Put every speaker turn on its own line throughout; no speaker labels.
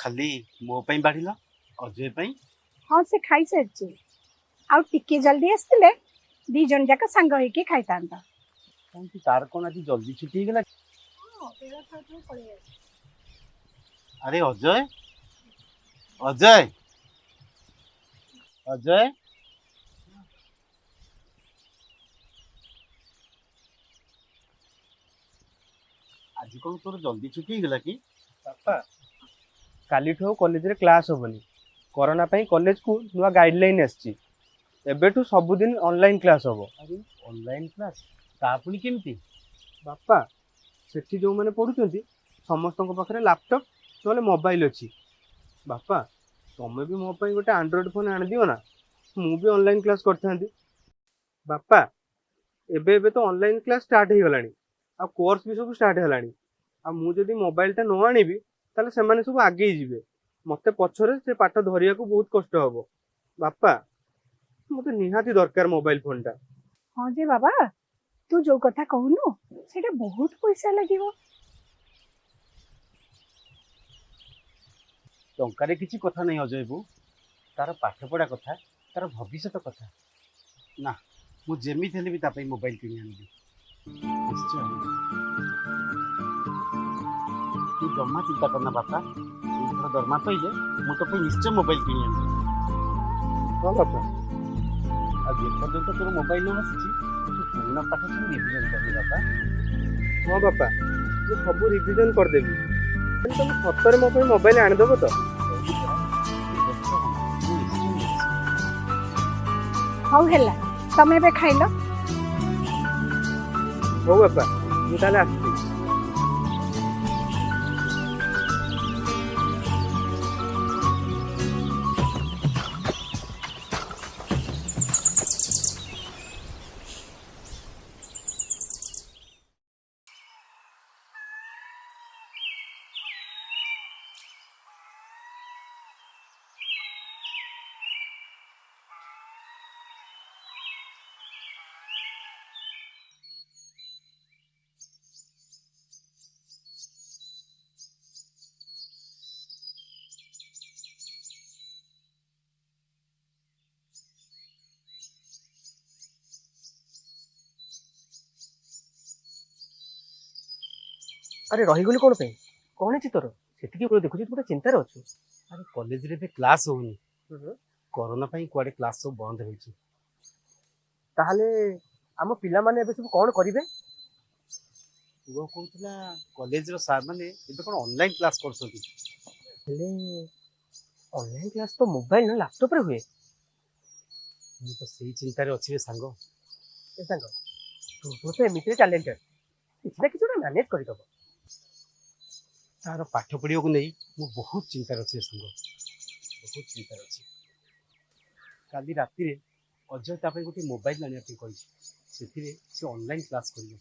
खाली मो पई बाढ़िलो अजय पई
हाँ से खाई सारी आउ टिके जल्दी आसते दी जन जाक सांग होके खाईता
कहीं तार कौन आज जल्दी छुट्टी गला। अरे अजय अजय अजय आज कौन तोर जल्दी छुट्टी गला कि
पापा काली ठो कॉलेज रे क्लास होबनी कोरोना पई कॉलेज को नुआ गाइडलाइन आछि एबेठू सबुदिन ऑनलाइन क्लास होबो।
अरे ऑनलाइन क्लास ता पुनी केमती
बापा सेठी जो माने पढुचंती समस्तक पाखरे लैपटॉप नले मोबाइल अछि बापा तमे भी मो पई गोटे एंड्रॉइड फोन आन दियो ना मु भी ऑनलाइन क्लास करथांती बापा एबे एबे तो ऑनलाइन क्लास स्टार्ट हे गलानी आ कोर्स भी सब स्टार्ट हेलानी आ मु जदी मोबाइल ता न आनिबी ताले सेमाने सब आगे जिवे मते पछरे से पाठ धरिया को बहुत कष्ट हबो बापा मते निहाती दरकार मोबाइल फोन ता।
हाँ जे बाबा तू जो कथा कहूनु सेटा बहुत पैसा लागिवो
टंकारे किसी कथा नहीं अजय बू तार पाठ पढ़ा कथा तार भविष्य कथा ना मु जेमित हेले भी तापई मोबाइल किनी आनबी निश्चय आनबी। तू जम्मा चिंता करना बापा एथर दरमा पाइले मु तो पे निश्चय मोबाइल किनी आनबी।
हां बापा
आज पर्यंत तोर मोबाइल न आसी तू पुराना पाठ सब रिवीजन करबी बापा।
हां बापा ये सब रिवीजन कर देबी तुम सतरे मो पे मोबाइल आन देबो तो
हौ हेला तमे बे खाइलो
हो बापा मु ताले आसी। अरे रहीगली कौन पे कौन है तोर से देखुची तू चिंतार अच्छु।
अरे कॉलेज रे क्लास होनी कोरोना पई कुआडे क्लास सब बंद होईची
ताहले आम पिला माने एबे सब कौन करिवे
वो कहतला कॉलेज रो सर माने एबे कोन ऑनलाइन क्लास करसोती
हेले ऑनलाइन क्लास तो मोबाइल न लैपटॉप रे हुए
मु तो सही चिंता रे अछि रे सांगो
ए संग तू तो एमिते टैलेंटेड किछना किछना मैनेज करि दबो
तार पाठ पढ़ियो को नहीं मु बहुत चिंता रे अछि सांगो बहुत चिंता रे अछि। काली राती रे अजय तापे गोटे मोबाइल लानिया पे कहि सेथिरे से ऑनलाइन क्लास करियो।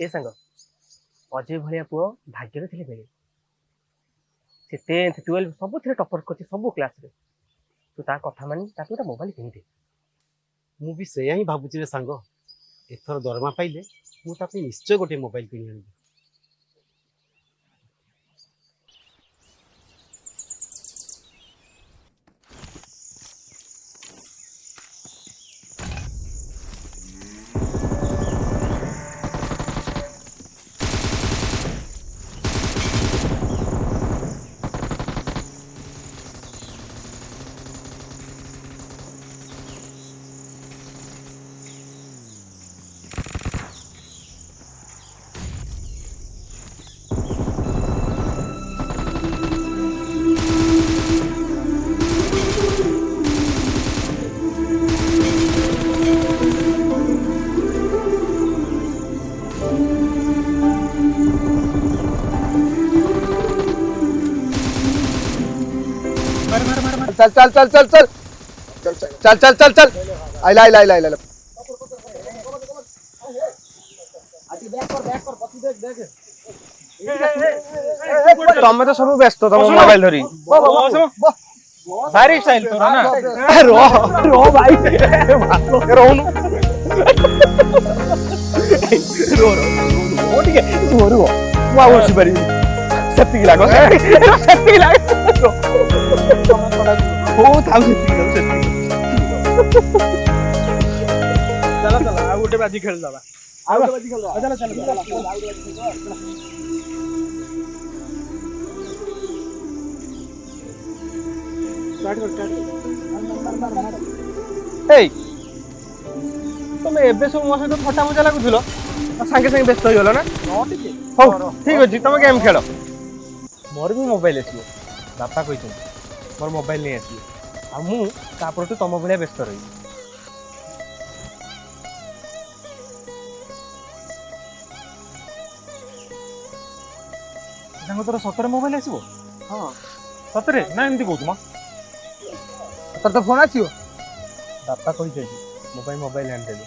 ए संग अजय भलिया पुओ भाग्य थिले बेले से 10th 12 सब थिरे टॉपर करछि सब क्लास रे तू ता कथा मानी ताकू ता मोबाइल किनि दे।
मु भी सेया ही भाबुची रे सांगो एथर दरमा पाइले मु तापे निश्चय गोटे मोबाइल किनि आनबी।
चल चल चल चल चल चल चल चल चल आइला आइला आइला आइला
तमे तो सब व्यस्त तम मोबाइल धरी भारी स्टाइल तोरा ना रो रो भाई रोनु रो रो ठीक है रो रो वाओ शिबरी
ସେତିକି ଲାଗ ସେତିକି ଲାଗ ହଉ ଥାଉ ସେତିକି ଥାଉ ସେତିକି
ଚାଲ ଚାଲ ଆଉ ଗୋଟେ ବାଜି ଖେଳିଦବା
ଆଉ ଗୋଟେ ବାଜି ଖେଳିବା
ଚାଲ ଚାଲ
ଏଇ ତମେ ଏବେ ସବୁ ମୋ ସହିତ ଥଟ୍ଟା ମଜା ଲାଗୁଥିଲ ସାଙ୍ଗେ ସାଙ୍ଗେ ବ୍ୟସ୍ତ ହେଇଗଲ ନା ହଉ ଠିକ ଅଛି ତମେ ଗେମ୍ ଖେଳ ମୋର ବି ମୋବାଇଲ ଆସିବ ବାପା କହିଛନ୍ତି ମୋର ମୋବାଇଲ ନେଇ ଆସିବେ ଆଉ ମୁଁ ତାପରଠୁ ତମ ଭଳିଆ ବ୍ୟସ୍ତ ରହିବି
ସାଙ୍ଗ ତୋର ସତରେ ମୋବାଇଲ ଆସିବ
ହଁ
ସତରେ ନା ଏମିତି କହୁଛୁ ମ
ତୋର ତ ଫୋନ ଆସିବ
ବାପା କହିଛନ୍ତି ମୋ ପାଇଁ ମୋବାଇଲ ଆଣିଦେବେ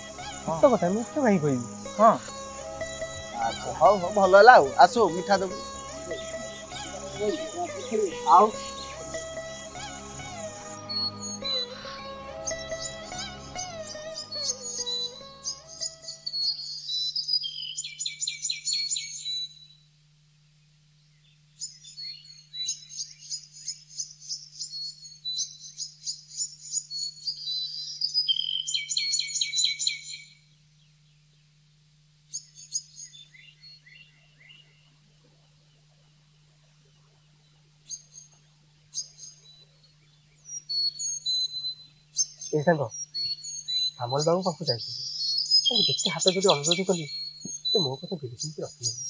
ସତ କଥା ମିଛ କାହିଁ କହିବି
ହଁ
ଆଚ୍ଛା ହଉ ହଉ ଭଲ ହେଲା ଆଉ ଆସୁ ମିଠା ଦେବୁ ଆଉ
ଏ ସାଙ୍ଗ ଆମଲ ବାବୁ ପାଖକୁ ଯାଇଥିଲି ତାଙ୍କୁ ଯେତେ ହାତ ଯଦି ଅନୁରୋଧ କଲି ସେ ମୋ କଥା ବିଲକୁଲ ରଖିଲେନି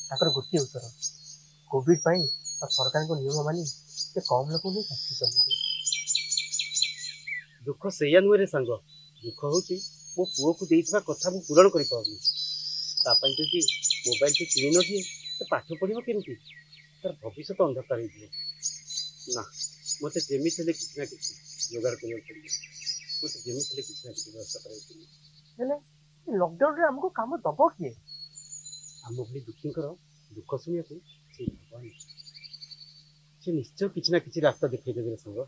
ତାଙ୍କର ଗୋଟିଏ ଉତ୍ତର କୋଭିଡ ପାଇଁ ଆଉ ସରକାରଙ୍କ ନିୟମ ମାନି ସେ କମ୍ ଲୋକଙ୍କୁ ନେଇ ଚାକିରି କଲେ ଦୁଃଖ ସେଇଆ ନୁହେଁ ରେ ସାଙ୍ଗ ଦୁଃଖ ହେଉଛି ମୋ ପୁଅକୁ ଦେଇଥିବା କଥା ମୁଁ ପୂରଣ କରିପାରୁନି ତା ପାଇଁ ଯଦି ମୋବାଇଲଟି କିଣି ନଦିଏ ସେ ପାଠ ପଢ଼ିବ କେମିତି ତାର ଭବିଷ୍ୟତ ଅନ୍ଧକାର ହେଇଯିବ ନା ମୋତେ ଯେମିତି ହେଲେ କିଛି ନା କିଛି ଯୋଗାଡ଼ କରିବାକୁ ପଡ଼ିବ ମୋତେ ଯେମିତି ହେଲେ କିଛି ନା କିଛି ବ୍ୟବସ୍ଥା କରିବାକୁ ପଡ଼ିବ ହେଲେ ଲକଡାଉନରେ ଆମକୁ କାମ ଦେବ କିଏ ଆମ ଭଳି ଦୁଃଖୀଙ୍କର ଦୁଃଖ ଶୁଣିବାକୁ ସେ ଭଗବାନ ସେ ନିଶ୍ଚୟ କିଛି ନା କିଛି ରାସ୍ତା ଦେଖେଇଦେବେ ସାଙ୍ଗ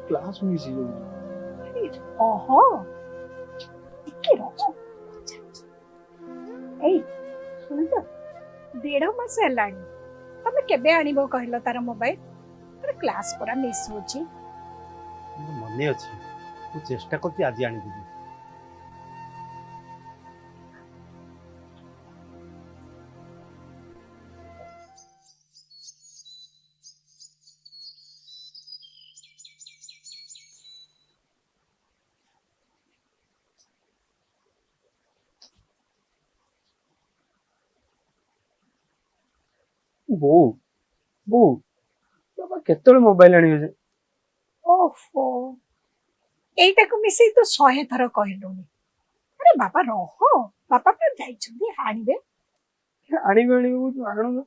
କ୍ଲାସ ମିସ୍ ହେଇଯାଉଛି
ଓହୋ ଟିକେ ରହ ଏଇ ଶୁଣୁଛ 1.5 ମାସ ହେଲାଣି ତମେ କେବେ ଆଣିବ କହିଲ ତାର ମୋବାଇଲ ତାର କ୍ଲାସ ପୁରା ମିସ୍ ହଉଛି
ମୋର ମନେ ଅଛି ମୁଁ ଚେଷ୍ଟା କରୁଛି ଆଜି ଆଣିଦେବି
ବୋଉ ବୋଉ ବାବା କେତେବେଳେ ମୋବାଇଲ ଆଣିବେ ଯେ
ଓହୋ ଏଇଟାକୁ ମିଶେଇ ତୁ 100 ଥର କହିଲୁଣି ଆରେ ବାବା ରହ ବାପା ପୁରା ଯାଇଛନ୍ତି ଆଣିବେ
ଆଣିବେ କହୁଛୁ ଆଣୁ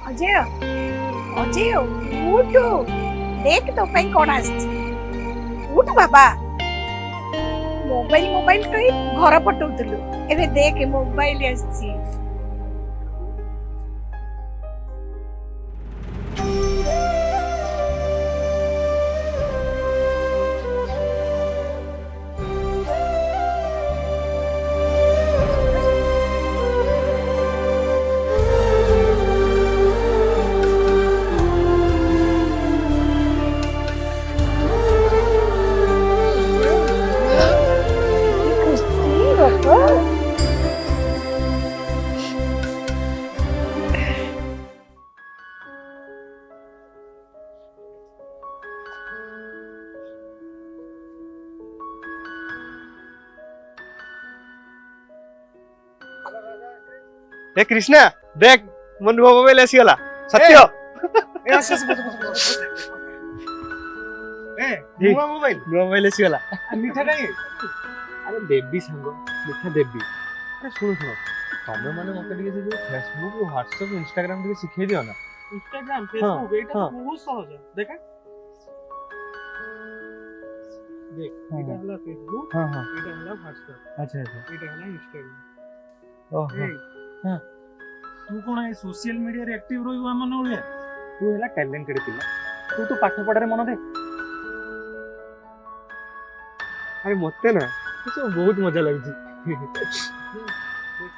ଅଜୟ ଅଜୟ ଉଠୁ ଦେଖ ତୋ ପାଇଁ କଣ ଆସିଛି ଉଠ ବାବା ମୋବାଇଲ ମୋବାଇଲ କହି ଘର ପଟଉଥିଲୁ ଏବେ ଦେଖ ମୋବାଇଲ ଆସିଛି
ଏ କୃଷ୍ଣା ଦେख ମୋ ନୂଆ ମୋବାଇଲ ଆସିଗଲା ସତ୍ୟ ନୂଆ ମୋବାଇଲ
ମୋବାଇଲ ଆସିଗଲା।
ମିଠା କାଇଁ?
ଆରେ ଦେବି ସାଙ୍ଗ, ମିଠା ଦେବି। ଆରେ ଶୁଣ ତମେ ମାନେ ମତେ ଟିକେ ସେ ଯୋଉ ଫେସବୁକ୍ ହ୍ୱାଟ୍ସଆପ୍ ଇନଷ୍ଟାଗ୍ରାମ ଟିକେ ଶିଖେଇ ଦିଅ ନା।
ଇନଷ୍ଟାଗ୍ରାମ ଫେସବୁକ୍ ଏଇଟା ତ ବହୁତ ସହଜ। ଦେଖା देख ଏଇଟା ହେଲା ଫେସବୁକ୍, ଏଇଟା ହେଲା ହ୍ୱାଟ୍ସଆପ୍,
ଆଚ୍ଛା ଆଚ୍ଛା।
ଏଇଟା ହେଲା ଇନଷ୍ଟାଗ୍ରାମ।
ଓହୋ।
ତୁ କଣ ଏ ସୋସିଆଲ ମିଡିଆରେ ଆକ୍ଟିଭ ରହିବୁ ଆମ ଭଳିଆ?
ତୁ ହେଲା ଟ୍ୟାଲେଣ୍ଟେଡ ପିଲା, ତୁ ତ ପାଠ ପଢାରେ ମନ ଦେ। ଆରେ ମତେ ନା ଏସବୁ ବହୁତ ମଜା ଲାଗୁଛି।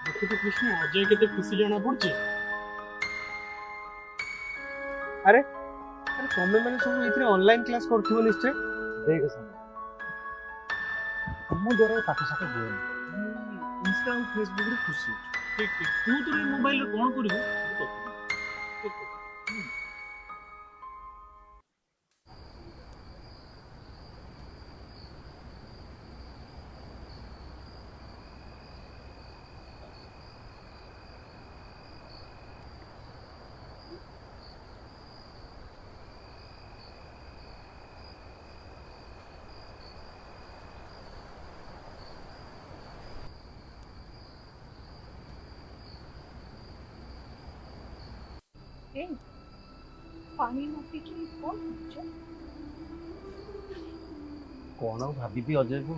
ଦେଖୁଛୁ କୃଷ୍ଣ, ଅଜୟ କେତେ ଖୁସି ଜଣା ପଡୁଛି।
ଆରେ ତମେ ମାନେ ସବୁ ଏଇଥିରେ ଅନଲାଇନ କ୍ଲାସ କରୁଥିବ ନିଶ୍ଚୟ।
ଦେଖ ସାଙ୍ଗ, ଆମ ଦ୍ୱାରା ପାଠ ସାଠ ହୁଏନି।
ଇନଷ୍ଟା ଆଉ ଫେସବୁକରେ ଖୁସି ଅଛି। ଠିକ ଠିକ, ତୁ ତୋର ଏଇ ମୋବାଇଲରେ କଣ କରିବୁ?
ପାଣି ନ ପିଇକି କଣ କରୁଛ?
କଣ ଆଉ ଭାବିବି ଅଜୟକୁ।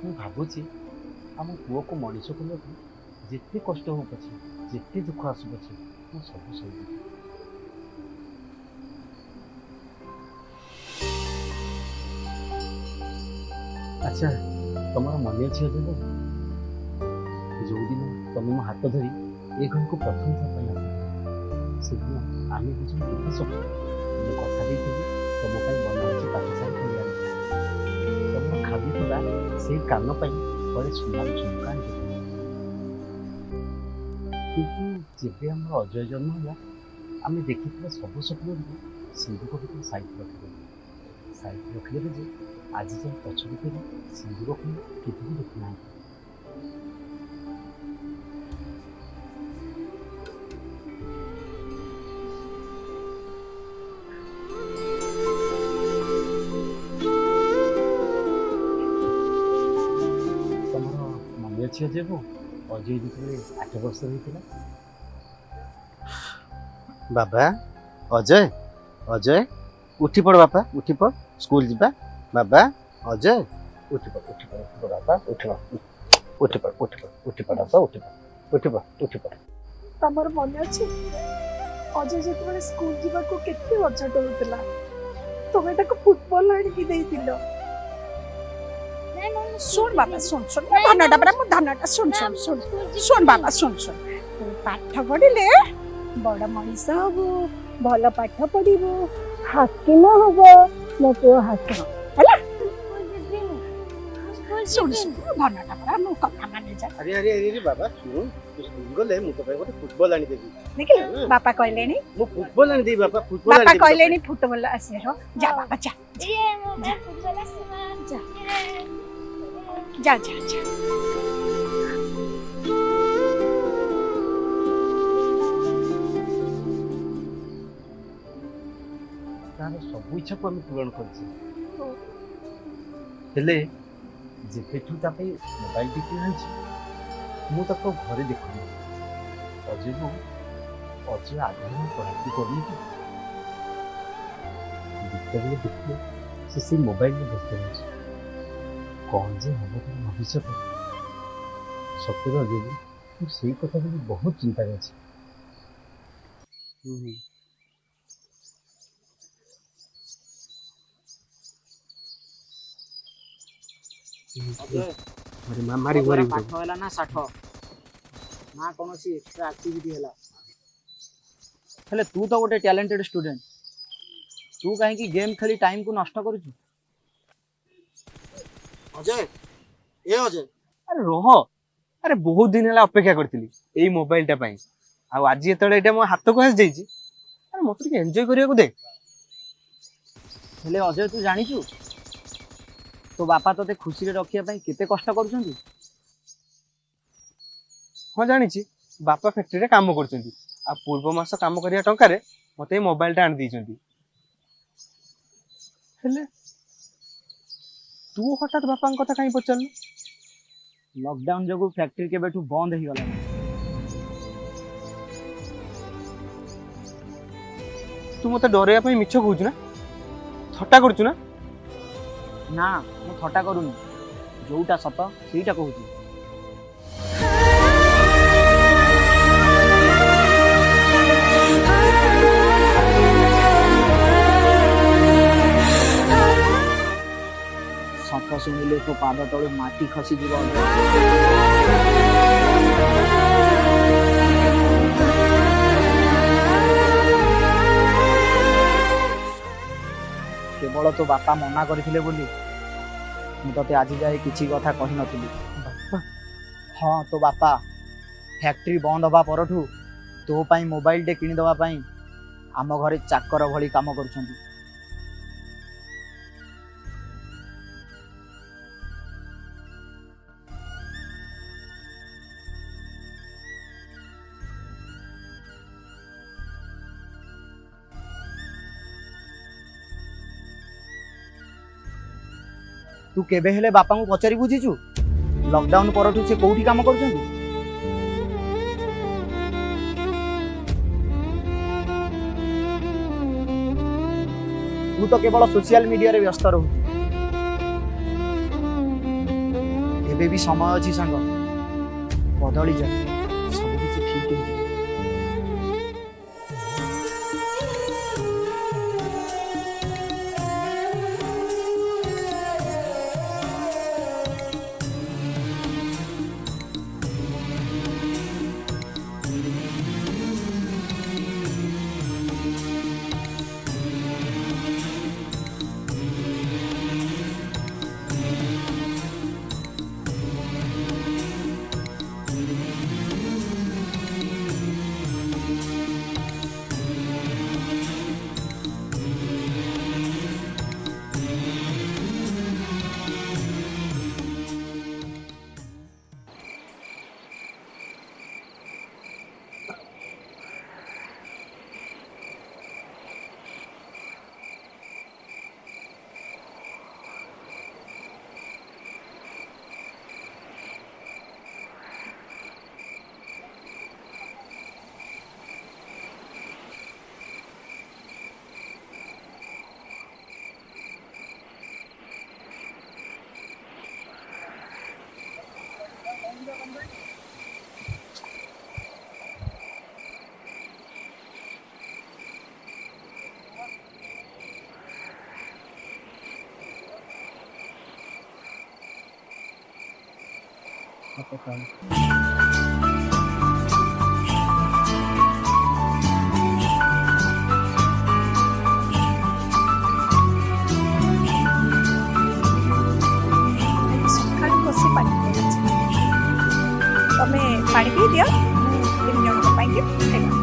ମୁଁ ଭାବୁଛି ଆମ ପୁଅକୁ ମଣିଷ କରିବାକୁ ଯେତେ କଷ୍ଟ ହଉ ପଛେ, ଯେତେ ଦୁଃଖ ଆସୁ ପଛେ, ମୁଁ ସବୁ ସହିବି। ଆଚ୍ଛା, ତମର ମନେ ଅଛି ଅଜୟ, ଯୋଉଦିନ ତମେ ମୋ ହାତ ଧରି ଏ ଘରକୁ ପ୍ରଥମ ଥର ପାଇଁ ଆସିଲ, ସେଦିନ ଆମେ ବୁଝିବୁ କେତେ ସବୁ ମୁଁ କଥା ଦେଇଥିଲି ତମ ପାଇଁ ବନାଉଛି ପାଠଶାଢ଼ୀ କିଣି ଆଣିଥିଲି। ତମର ଖାଲିଥିବା ସେଇ କାନ ପାଇଁ ଥରେ ସୁନାର ଝୁମକା ଆଣିଥିଲି। କିନ୍ତୁ ଯେବେ ଆମର ଅଜୟ ଜନ୍ମ ହେଲା, ଆମେ ଦେଖିଥିବା ସବୁ ସ୍ୱପ୍ନକୁ ସିନ୍ଧୁକ ଭିତରେ ସାଇତି ରଖିଦେଲୁ। ସାଇତି ରଖିଦେଲେ ଯେ ଆଜି ଯାଏ ପଛକୁ ଫେରି ସିନ୍ଧୁକ ଖଣ୍ଡ କେବେ ବି ଦେଖିନାହାନ୍ତି। ତମର ମନେ ଅଛି ଅଜୟ ବୋଉ, ଅଜୟ ଯେତେବେଳେ 8 ବର୍ଷର ହେଇଥିଲା? ବାବା, ଅଜୟ ଅଜୟ ଉଠି ପଡ଼ ବାପା, ଉଠି ପଡ଼, ସ୍କୁଲ ଯିବା। ବାବା, ଅଜୟ ଉଠି ପଡ଼, ଉଠି ପଡ଼, ଉଠି ପଡ଼ ବାପା, ଉଠି ପଡ଼, ଉଠି ପଡ଼, ଉଠି ପଡ଼, ଉଠି ପଡ଼ ବାପା, ଉଠି ପଡ଼, ଉଠି ପଡ଼, ଉଠି ପଡ଼।
ତମର ମନେ ଅଛି ଅଜୟ ଯେତେବେଳେ ସ୍କୁଲ ଯିବାକୁ କେତେ ଅଝଟ ହଉଥିଲା, ତମେ ତାକୁ ଫୁଟବଲ ଆଣିକି ଦେଇଥିଲ। ଶୁଣ ବାବା, ଶୁଣ ଶୁଣ, ଧନଟା ପରା, ମୁଁ ଧନଟା ଶୁଣ ଶୁଣ ଶୁଣ ଶୁଣ ବାବା, ଶୁଣ ଶୁଣ, ତୁ ପାଠ ପଢିଲେ ବଡ ମଣିଷ ହବୁ, ଭଲ ପାଠ ପଢିବୁ, ହାକିମ ହବ, ମୋ ପୁଅ ହାକିମ ହେଲା। ଶୁଣ ଶୁଣ, ଧନଟା ପରା, ମୁଁ କଥା ମାନେ ଯା।
ଆରେ ଆରେ ଆରେ ବାବା ଶୁଣ, ତୁ ସ୍କୁଲ ଗଲେ ମୁଁ ତୋ ପାଇଁ ଗୋଟେ ଫୁଟବଲ ଆଣିଦେବି।
ଦେଖିଲୁ ବାପା କହିଲେଣି,
ମୁଁ ଫୁଟବଲ ଆଣିଦେବି ବାପା, ଫୁଟବଲ
ବାପା
ଆଣିଦେବି।
କହିଲେଣି ଫୁଟବଲ ଆସିବ। ଯା ବାବା ଯା ଯା ଯା ଯା।
ତାର ସବୁ ଇଚ୍ଛାକୁ ଆମେ ପୂରଣ କରିଛେ, ହେଲେ ଯେବେଠୁ ତା ପାଇଁ ମୋବାଇଲଟି କିଣା ହେଇଛି, ମୁଁ ତାକୁ ଘରେ ଦେଖୁନି। ଅଜୟକୁ ଅଜୟ ଆଗ୍ରହ ପଢ଼ାପଢ଼ି କରୁନି କି? ଯେତେବେଳେ ଦେଖିଲେ ସେ ସେଇ ମୋବାଇଲରେ ବ୍ୟସ୍ତ ରହୁଛି। କ'ଣ ଯେ ହବ ତାର ଭବିଷ୍ୟତ? ସତରେ ଅଜୟ, ମୁଁ ସେଇ କଥା ବି ବହୁତ ଚିନ୍ତାରେ ଅଛି।
ମାରି ମାରି
ପାଠ ହେଲା ନା ଷାଠ ନା କୌଣସି ଏକ୍ସଟ୍ରା ଆକ୍ଟିଭିଟି ହେଲା। ହେଲେ ତୁ ତ ଗୋଟେ ଟ୍ୟାଲେଣ୍ଟେଡ ଷ୍ଟୁଡେଣ୍ଟ, ତୁ କାହିଁକି ଗେମ୍ ଖେଳି ଟାଇମକୁ ନଷ୍ଟ କରୁଛୁ?
ଅଜୟ, ଏ ଅଜୟ,
ଆରେ ରହ, ଆରେ ବହୁତ ଦିନ ହେଲା ଅପେକ୍ଷା କରିଥିଲି ଏଇ ମୋବାଇଲଟା ପାଇଁ, ଆଉ ଆଜି ଯେତେବେଳେ ଏଇଟା ମୋ ହାତକୁ ଆସିଯାଇଛି, ଆରେ ମତେ ଟିକେ ଏନ୍ଜୟ କରିବାକୁ ଦେ।
ହେଲେ ଅଜୟ, ତୁ ଜାଣିଛୁ ତୋ ବାପା ତୋତେ ଖୁସିରେ ରଖିବା ପାଇଁ କେତେ କଷ୍ଟ କରୁଛନ୍ତି?
ହଁ ଜାଣିଛି, ବାପା ଫ୍ୟାକ୍ଟ୍ରିରେ କାମ କରୁଛନ୍ତି, ଆଉ ପୂର୍ବ ମାସ କାମ କରିବା ଟଙ୍କାରେ ମତେ ଏଇ ମୋବାଇଲଟା ଆଣି ଦେଇଛନ୍ତି। ହେଲେ
तू हठात बापा कथा कहीं पचारू
लॉकडाउन जो फैक्ट्री केबेठू बंद हो गला
तू मत डरैया मिछ कहूँ ना थट्टा करू ना
ना मु थट्टा करूनी जोटा सत सेटा कहूँ सत शुणिले तो पाद तलू माटी खसी जीव केवल तो बापा मना करथिले बोली मु तते आज जाए किछि कथा कहि नथिली
बापा
हाँ तो बापा फैक्ट्री बंद हवा परठू तो पाई मोबाइल टे किनि दवा पाई आम घरे चाकर भली काम करुछंती तू केबे हेले बापा को पचारि बुझीचु लॉकडाउन परठू से कोठी काम करुछंती तू तो केवल सोशल मीडिया रे व्यस्त रहू एबे भी समय अछि संग बदली जा सब किछि ठीक हो
ସକାଳୁ ବସି ପାଣି ପିଉଛି ତମେ ପାଣି ପିଇ ଦିଅ 3 ଜଣଙ୍କ ପାଇଁ ଖାଇବା